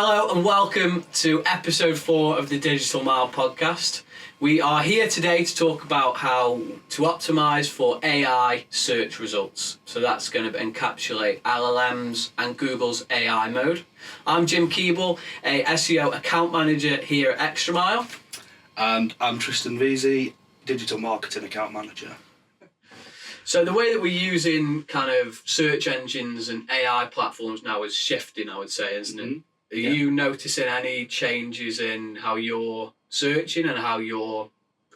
Hello and welcome to episode 4 of the Digital Mile podcast. We are here today to talk about how to optimize for AI search results. So that's going to encapsulate LLMs and Google's AI mode. I'm Jim Keeble, a SEO account manager here at Extra Mile. And I'm Tristan Veazey, digital marketing account manager. So the way that we're using kind of search engines and AI platforms now is shifting, I would say, isn't it? Are you noticing any changes in how you're searching and how your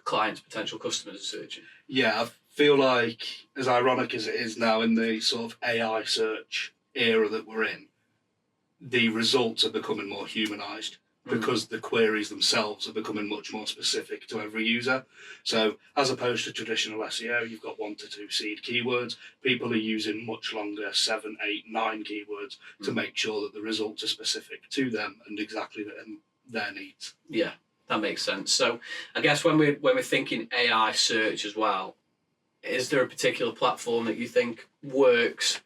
clients, potential customers are searching? Yeah, I feel like, as ironic as it is now in the sort of AI search era that we're in, the results are becoming more humanised because the queries themselves are becoming much more specific to every user. So as opposed to traditional SEO, you've got 1 to 2 seed keywords. People are using much longer 7, 8, 9 keywords to make sure that the results are specific to them and exactly their needs. Yeah, that makes sense. So I guess when we're thinking AI search as well, is there a particular platform that you think works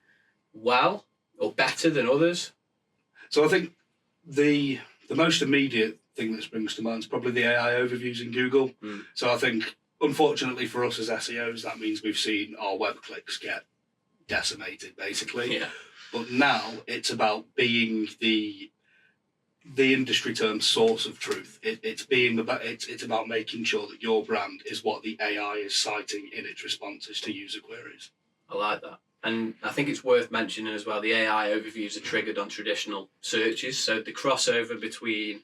well or better than others? So I think the most immediate thing that springs to mind is probably the AI overviews in Google. So I think, unfortunately for us as SEOs, that means we've seen our web clicks get decimated, basically. Yeah. But now it's about being the industry term source of truth. It's about making sure that your brand is what the AI is citing in its responses to user queries. I like that. And I think it's worth mentioning as well, the AI overviews are triggered on traditional searches. So the crossover between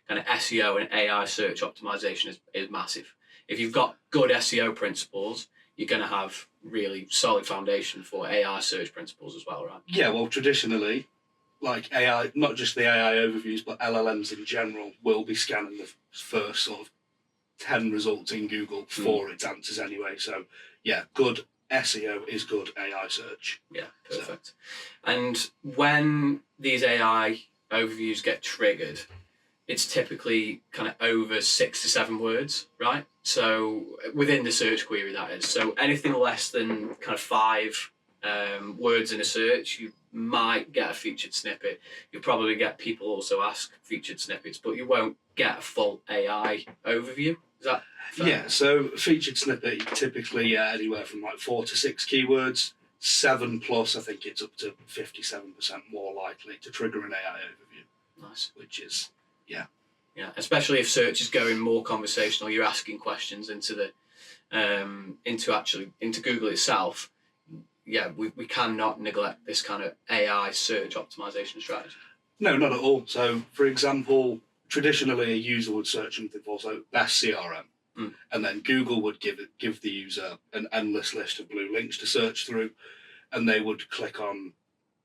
kind of SEO and AI search optimization is massive. If you've got good SEO principles, you're going to have really solid foundation for AI search principles as well, right? Yeah, well, traditionally, like AI, not just the AI overviews, but LLMs in general will be scanning the first sort of 10 results in Google for its answers anyway. So yeah, good SEO is good AI search. Yeah, perfect. So. And when these AI overviews get triggered, it's typically kind of over 6 to 7 words, right? So within the search query, that is. So anything less than kind of 5 words in a search, you might get a featured snippet. You'll probably get people also ask featured snippets, but you won't get a full AI overview. Is that fair? Yeah, so featured snippet typically anywhere from like 4 to 6 keywords. 7 plus, I think it's up to 57% more likely to trigger an AI overview. Nice. Which is, yeah. Yeah, especially if search is going more conversational, you're asking questions into the into Google itself. Yeah, we cannot neglect this kind of AI search optimization strategy. No, not at all. So, for example, traditionally a user would search something for best CRM, and then Google would give the user an endless list of blue links to search through, and they would click on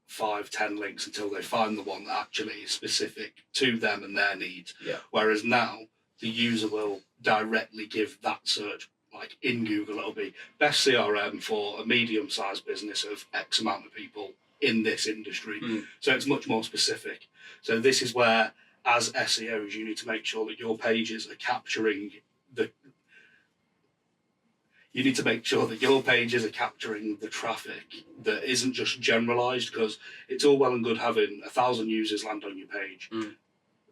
5, 10 links until they find the one that actually is specific to them and their needs. Yeah. Whereas now the user will directly give that search. Like in Google, it'll be best CRM for a medium-sized business of X amount of people in this industry. So it's much more specific. So this is where, as SEOs, you need to make sure that your pages are capturing the traffic that isn't just generalised, because it's all well and good having 1,000 users land on your page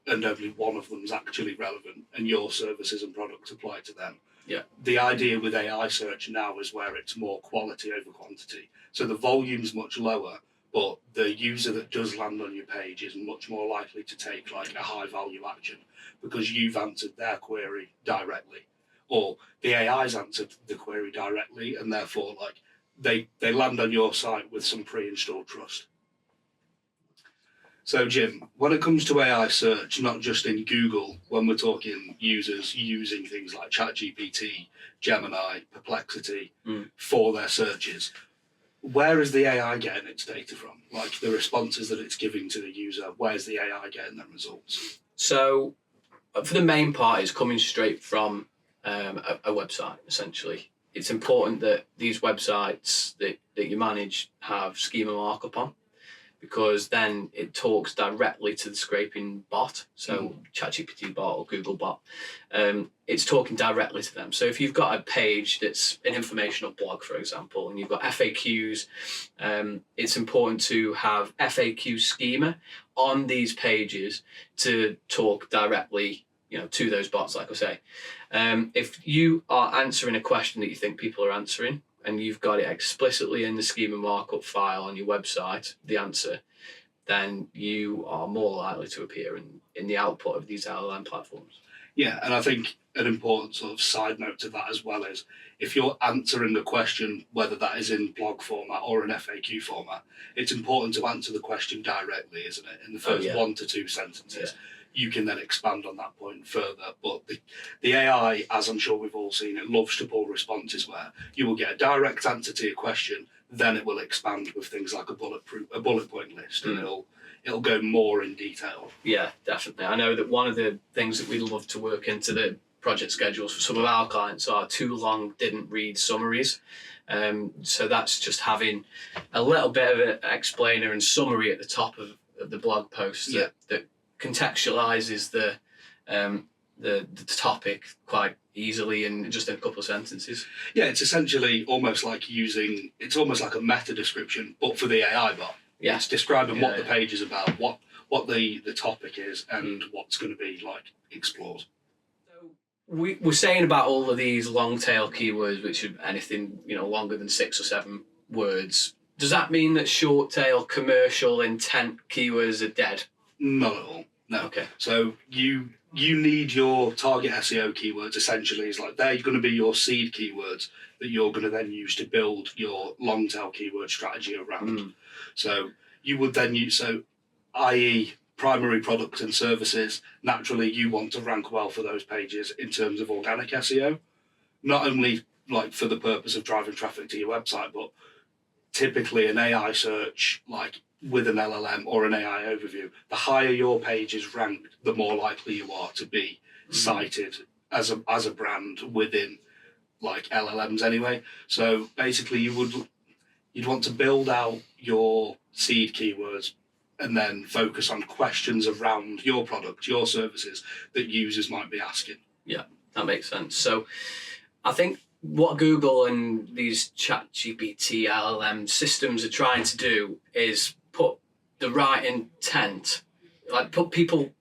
and only one of them is actually relevant and your services and products apply to them. Yeah. The idea with AI search now is where it's more quality over quantity. So the volume's much lower, but the user that does land on your page is much more likely to take like a high value action because you've answered their query directly, or the AI's answered the query directly, and therefore like they land on your site with some pre-installed trust. So, Jim, when it comes to AI search, not just in Google, when we're talking users using things like ChatGPT, Gemini, Perplexity for their searches, where is the AI getting its data from? Like the responses that it's giving to the user, where's the AI getting their results? So, for the main part, it's coming straight from a website, essentially. It's important that these websites that you manage have schema markup on, because then it talks directly to the scraping bot, so ChatGPT bot or Google bot. It's talking directly to them. So if you've got a page that's an informational blog, for example, and you've got FAQs, it's important to have FAQ schema on these pages to talk directly, to those bots, like I say. If you are answering a question that you think people are answering, and you've got it explicitly in the schema markup file on your website, the answer, then you are more likely to appear in the output of these LLM platforms. Yeah, and I think an important sort of side note to that as well is if you're answering a question, whether that is in blog format or an FAQ format, it's important to answer the question directly, isn't it? In the first 1 to 2 sentences. Yeah. You can then expand on that point further. But the AI, as I'm sure we've all seen, it loves to pull responses where you will get a direct answer to your question, then it will expand with things like a bullet point list, and it'll go more in detail. Yeah, definitely. I know that one of the things that we love to work into the project schedules for some of our clients are too long didn't read summaries. So that's just having a little bit of an explainer and summary at the top of the blog post that contextualizes the topic quite easily in just in a couple of sentences. Yeah, it's essentially almost like a meta description, but for the AI bot. Yeah. It's describing what the page is about, what the topic is, and what's going to be explored. So we're saying about all of these long tail keywords, which are anything longer than 6 or 7 words. Does that mean that short tail commercial intent keywords are dead? Not at all. No. Okay. So you need your target SEO keywords essentially. It's like they're going to be your seed keywords that you're going to then use to build your long tail keyword strategy around. So you would then use, i.e. primary products and services, naturally you want to rank well for those pages in terms of organic SEO, not only for the purpose of driving traffic to your website, but typically an AI search with an LLM or an AI overview, the higher your page is ranked, the more likely you are to be cited as a brand within LLMs anyway. So basically you'd want to build out your seed keywords and then focus on questions around your product, your services that users might be asking. Yeah, that makes sense. So I think what Google and these ChatGPT LLM systems are trying to do is put the right intent, put people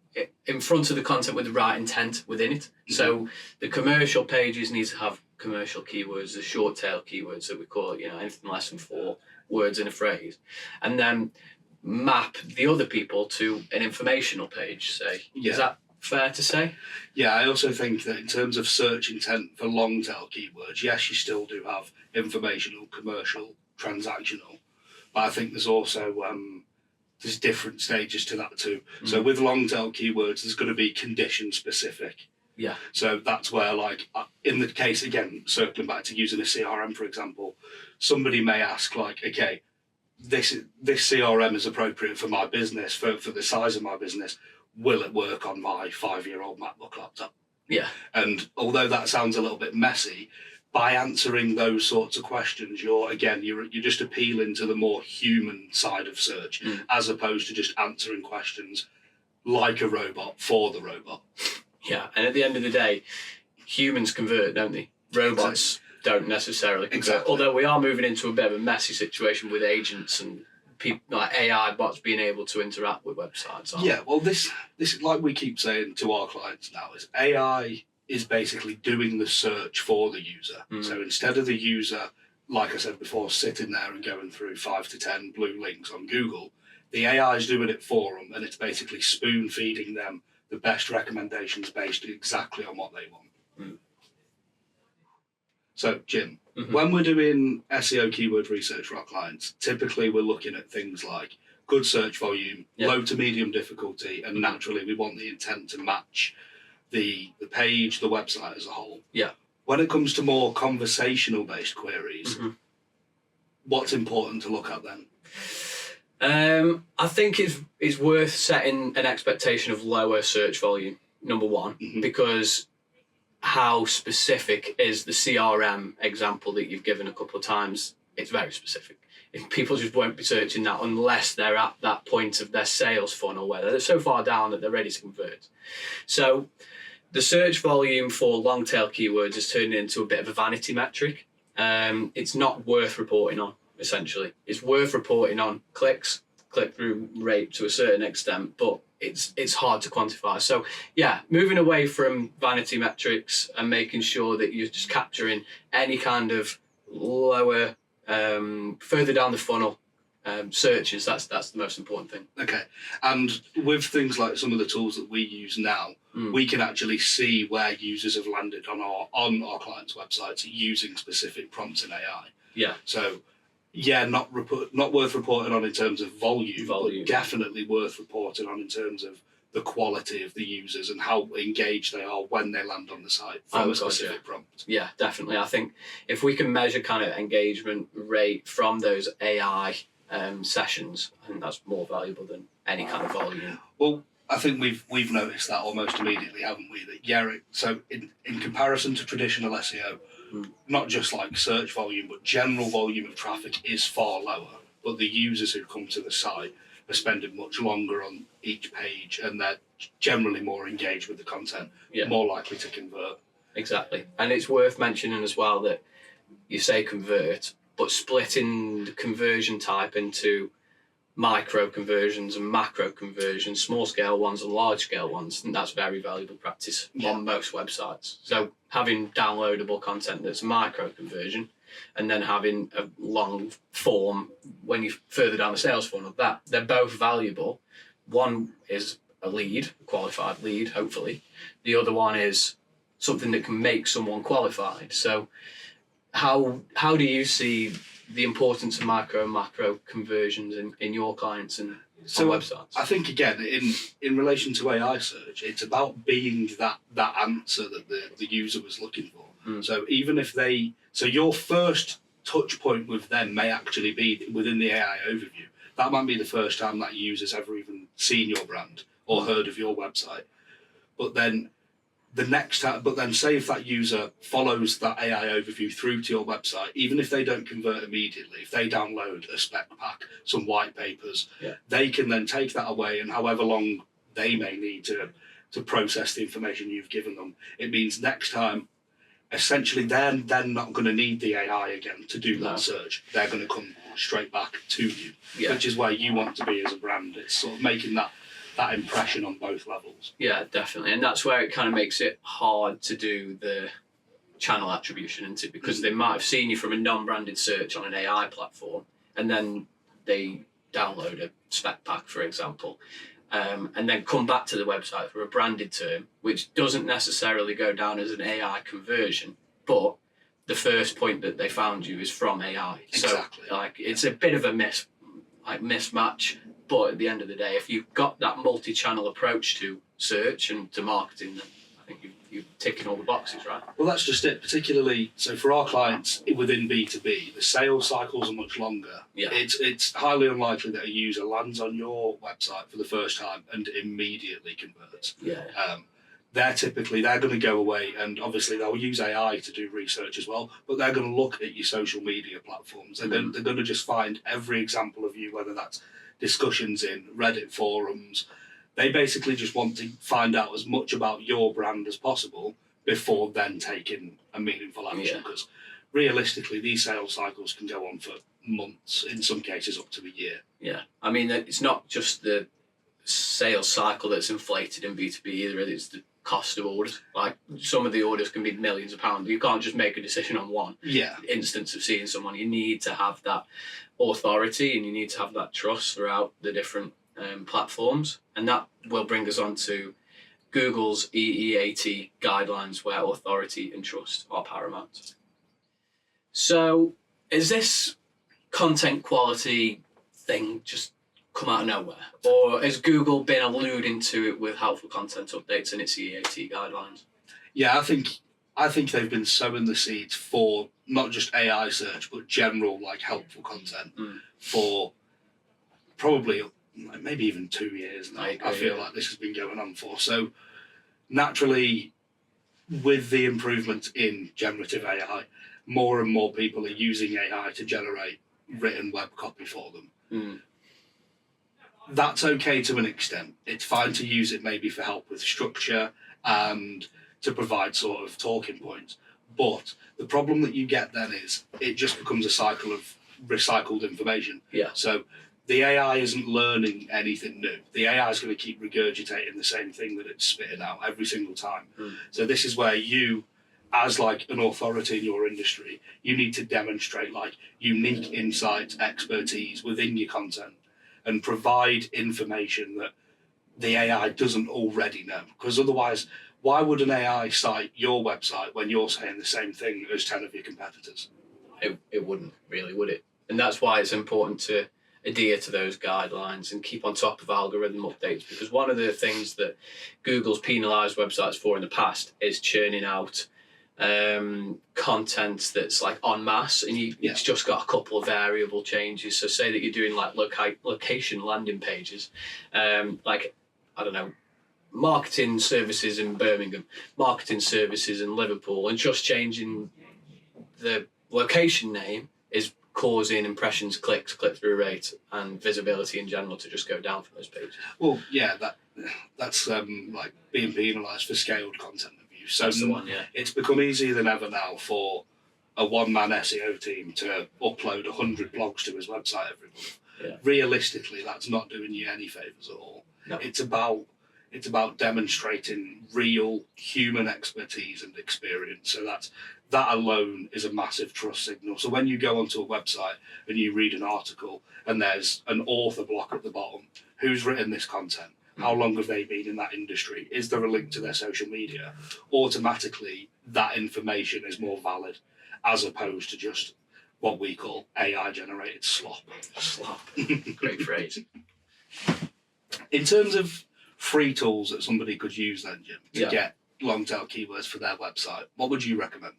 in front of the content with the right intent within it. So the commercial pages need to have commercial keywords, the short tail keywords that we call it, anything less than 4 words in a phrase, and then map the other people to an informational page, say. Yeah. Is that fair to say? Yeah, I also think that in terms of search intent for long tail keywords, yes, you still do have informational, commercial, transactional, but I think there's also there's different stages to that too. So with long tail keywords, there's going to be condition specific. Yeah. So that's where, in the case, again, circling back to using a CRM, for example, somebody may ask, okay, this CRM is appropriate for my business, for the size of my business. Will it work on my 5-year-old MacBook laptop? Yeah. And although that sounds a little bit messy, by answering those sorts of questions, you're just appealing to the more human side of search, as opposed to just answering questions like a robot for the robot. Yeah, and at the end of the day, humans convert, don't they? Robots don't necessarily convert. Exactly. Although we are moving into a bit of a messy situation with agents and people AI bots being able to interact with websites. Yeah, well, this like we keep saying to our clients now, is AI is basically doing the search for the user. So instead of the user, like I said before, sitting there and going through 5 to 10 blue links on Google, the AI is doing it for them, and it's basically spoon feeding them the best recommendations based exactly on what they want. So, Jim, when we're doing SEO keyword research for our clients, typically we're looking at things like good search volume, low to medium difficulty, and naturally we want the intent to match the page, the website as a whole. Yeah. When it comes to more conversational based queries, what's important to look at then? I think it's worth setting an expectation of lower search volume, number one, because how specific is the CRM example that you've given a couple of times? It's very specific. People just won't be searching that unless they're at that point of their sales funnel where they're so far down that they're ready to convert. So the search volume for long tail keywords is turning into a bit of a vanity metric. It's not worth reporting on, essentially. It's worth reporting on clicks, click-through rate to a certain extent, but it's hard to quantify. So yeah, moving away from vanity metrics and making sure that you're just capturing any kind of lower, further down the funnel searches. That's the most important thing. Okay, and with things like some of the tools that we use now, we can actually see where users have landed on our clients' websites using specific prompts in AI. Yeah. So yeah, not worth reporting on in terms of volume, but definitely worth reporting on in terms of the quality of the users and how engaged they are when they land on the site from a specific prompt. Yeah, definitely. I think if we can measure kind of engagement rate from those AI sessions, I think that's more valuable than any kind of volume. Well, I think we've noticed that almost immediately, haven't we? That so in comparison to traditional SEO, not just like search volume, but general volume of traffic is far lower. But the users who come to the site are spending much longer on each page, and they're generally more engaged with the content, more likely to convert. Exactly. And it's worth mentioning as well that you say convert, but splitting the conversion type into micro conversions and macro conversions, small scale ones and large scale ones, and that's very valuable practice on most websites. So having downloadable content that's micro conversion, and then having a long form when you further down the sales funnel, that they're both valuable. One is a lead, a qualified lead, hopefully. The other one is something that can make someone qualified. So how do you see the importance of micro and macro conversions in your clients and on websites? I think, again, in relation to AI search, it's about being that answer that the user was looking for. So even if your first touch point with them may actually be within the AI overview. That might be the first time that user's ever even seen your brand or heard of your website. But then say if that user follows that AI overview through to your website, even if they don't convert immediately, if they download a spec pack, some white papers, they can then take that away, and however long they may need to process the information you've given them, it means next time, essentially, they're not going to need the AI again to do that search. They're going to come straight back to you, which is where you want to be as a brand. It's sort of making that impression on both levels. Yeah, definitely. And that's where it kind of makes it hard to do the channel attribution into, because they might have seen you from a non-branded search on an AI platform, and then they download a spec pack, for example, and then come back to the website for a branded term, which doesn't necessarily go down as an AI conversion, but the first point that they found you is from AI. Exactly. So it's a bit of a mismatch. But at the end of the day, if you've got that multi-channel approach to search and to marketing, then I think you're ticking all the boxes, right? Well, that's just it. Particularly, so for our clients within B2B, the sales cycles are much longer. Yeah. It's highly unlikely that a user lands on your website for the first time and immediately converts. Yeah. They're going to go away, and obviously they'll use AI to do research as well, but they're going to look at your social media platforms. They're going to just find every example of you, whether that's discussions in Reddit forums. They basically just want to find out as much about your brand as possible before then taking a meaningful action, because realistically these sales cycles can go on for months, in some cases up to a year. Yeah, I mean, it's not just the sales cycle that's inflated in B2B either, it's the cost of orders. Like, some of the orders can be millions of pounds. You can't just make a decision on one instance of seeing someone. You need to have that authority, and you need to have that trust throughout the different platforms, and that will bring us on to Google's EEAT guidelines, where authority and trust are paramount. So is this content quality thing just come out of nowhere, or has Google been alluding to it with helpful content updates in its EEAT guidelines? Yeah, I think they've been sowing the seeds for not just AI search, but general helpful content for probably maybe even 2 years now. I feel like this has been going on for. So naturally, with the improvements in generative AI, more and more people are using AI to generate written web copy for them. Mm. That's okay to an extent. It's fine to use it maybe for help with structure and to provide sort of talking points. But the problem that you get then is it just becomes a cycle of recycled information. Yeah. So the AI isn't learning anything new. The AI is going to keep regurgitating the same thing that it's spitting out every single time. Mm. So this is where you, as like an authority in your industry, you need to demonstrate like unique insight, expertise within your content and provide information that the AI doesn't already know. Because otherwise, why would an AI cite your website when you're saying the same thing as 10 of your competitors? It wouldn't really, would it? And that's why it's important to adhere to those guidelines and keep on top of algorithm updates, because one of the things that Google's penalised websites for in the past is churning out content that's like en masse, and it's just got a couple of variable changes. So say that you're doing like location landing pages, like, I don't know, marketing services in Birmingham, marketing services in Liverpool, and just changing the location name is causing impressions, clicks, click-through rate, and visibility in general to just go down for those pages. Well, yeah, that's like being penalised for scaled content abuse. So That's the one, yeah. It's become easier than ever now for a one-man SEO team to upload 100 blogs to his website every month. Yeah. Realistically, that's not doing you any favours at all. No. It's about demonstrating real human expertise and experience. So that alone is a massive trust signal. So when you go onto a website and you read an article and there's an author block at the bottom, who's written this content? How long have they been in that industry? Is there a link to their social media? Automatically, that information is more valid as opposed to just what we call AI-generated slop. Slop. Great phrase. In terms of free tools that somebody could use then, Jim, to Yeah. get long-tail keywords for their website, what would you recommend?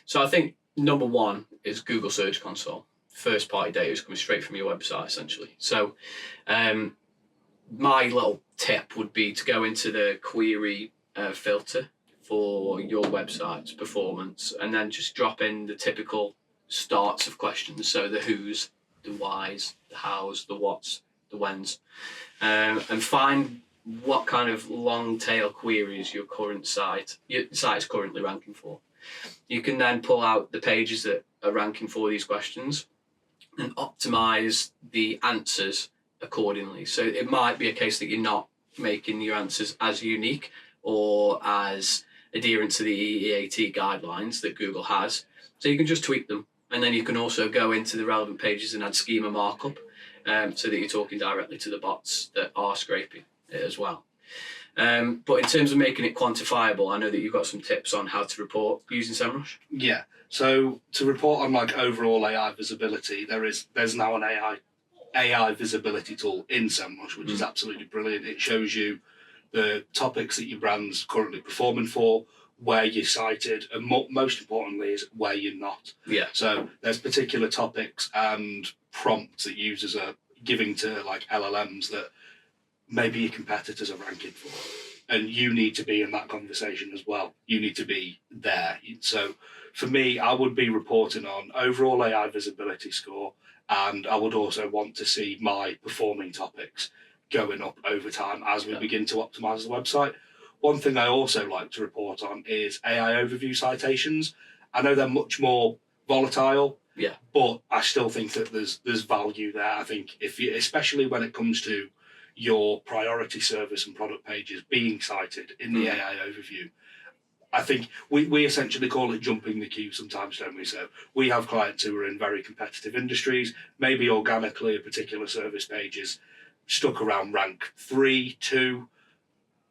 So I think number one is Google Search Console. First party data is coming straight from your website, essentially. So my little tip would be to go into the query filter for your website's performance, and then just drop in the typical starts of questions. So the who's, the whys, the hows, the whats, the whens, and find what kind of long tail queries your site is currently ranking for. You can then pull out the pages that are ranking for these questions and optimize the answers accordingly. So it might be a case that you're not making your answers as unique or as adherent to the EAT guidelines that Google has. So you can just tweak them, and then you can also go into the relevant pages and add schema markup, so that you're talking directly to the bots that are scraping it as well. But in terms of making it quantifiable, I know that you've got some tips on how to report using SEMrush. Yeah. So to report on like overall AI visibility, there's now an AI visibility tool in SEMrush, which is absolutely brilliant. It shows you the topics that your brand's currently performing for, where you're cited, and most importantly is where you're not. Yeah. So there's particular topics and prompts that users are giving to like LLMs that maybe your competitors are ranking for, and you need to be in that conversation as well. You need to be there. So for me, I would be reporting on overall AI visibility score, and I would also want to see my performing topics going up over time as we begin to optimize the website. One thing I also like to report on is AI overview citations. I know they're much more volatile, but I still think that there's value there. I think especially when it comes to your priority service and product pages being cited in the AI overview, I think we essentially call it jumping the queue sometimes, don't we? So we have clients who are in very competitive industries, maybe organically a particular service page is stuck around rank 3, 2.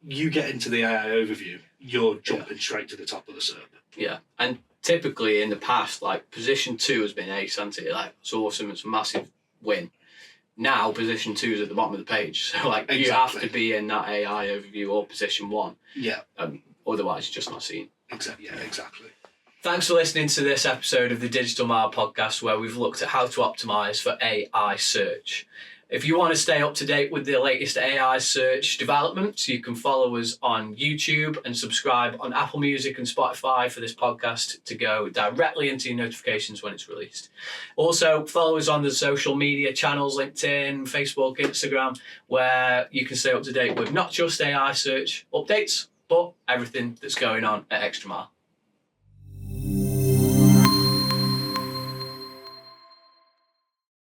You get into the AI overview, you're jumping straight to the top of the SERP. Yeah, and typically in the past, like position 2 has been ace, hasn't it? Like, it's awesome, it's a massive win. Now position 2 is at the bottom of the page, so like you have to be in that AI overview or position 1. Yeah. Otherwise, you're just not seen. Exactly. Yeah, exactly. Thanks for listening to this episode of the Digital Mile podcast, where we've looked at how to optimize for AI search. If you want to stay up to date with the latest AI search developments, you can follow us on YouTube and subscribe on Apple Music and Spotify for this podcast to go directly into your notifications when it's released. Also, follow us on the social media channels, LinkedIn, Facebook, Instagram, where you can stay up to date with not just AI search updates, but everything that's going on at Extra Mile.